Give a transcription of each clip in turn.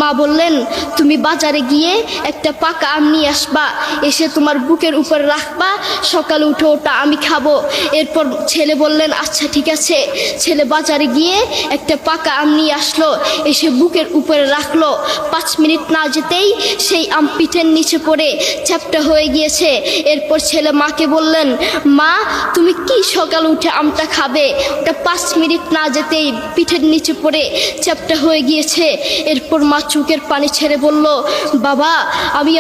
মা বললেন, তুমি বাজারে গিয়ে একটা পাকা আম নিয়ে আসবা, এসে তোমার বুকের উপর রাখবা, সকালে উঠে ওটা আমি খাবো। এরপর ছেলে বললেন, আচ্ছা ঠিক আছে। ছেলে বাজারে গিয়ে একটা পাকা আম নিয়ে আসলো, এসে বুকের উপরে রাখলো। 5 মিনিট না যেতেই সেই আম পিঠের নিচে পড়ে চ্যাপ্টা হয়ে গিয়েছে। এরপর ছেলে মাকে বললেন, মা তুমি কি সকালে উঠে আমটা খাবে? ওটা 5 মিনিট না যেতেই পিঠের নিচে পড়ে চ্যাপ্টা হয়ে গিয়েছে। এরপর মা চোখের পানি ছেড়ে বলল, বাবা আমি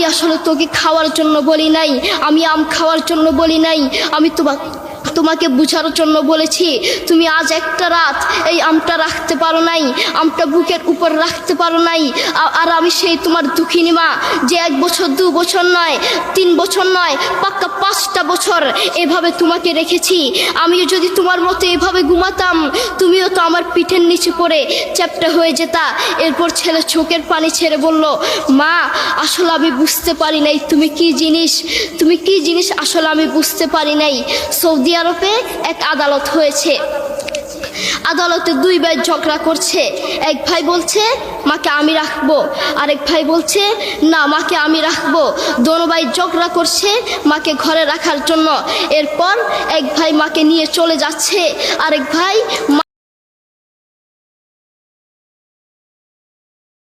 আসলে তোকে খাওয়ার জন্য বলি নাই, আমি আম খাওয়ার জন্য বলি নাই, আমি তোমাকে বুঝানোর জন্য বলেছি। তুমি আজ একটা রাত এই আমটা রাখতে পারো নাই, আমটা বুকের উপর রাখতে পারো নাই, আর আমি সেই তোমার দুঃখিনী মা যে 1 বছর 2 বছর নয়, 3 বছর নয়, পাক্কা 5টা বছর এভাবে তোমাকে রেখেছি। আমিও যদি তোমার মতো এভাবে ঘুমাতাম, তুমিও তো আমার পিঠের নিচে পড়ে চ্যাপ্টা হয়ে যেতা। এরপর ছেলে চোখের পানি ছেড়ে বলল, মা আসলে আমি বুঝতে পারি নাই তুমি কি জিনিস আসলে আমি বুঝতে পারি নাই। সৌদি আরবে এক আদালত হয়েছে। আদালতে 2 ভাই ঝগড়া করছে। এক ভাই বলছে মাকে আমি রাখবো, আরেক ভাই বলছে না মাকে আমি রাখবো। দোনো ভাই ঝগড়া করছে মাকে ঘরে রাখার জন্য। এরপর এক ভাই মাকে নিয়ে চলে যাচ্ছে, আরেক ভাই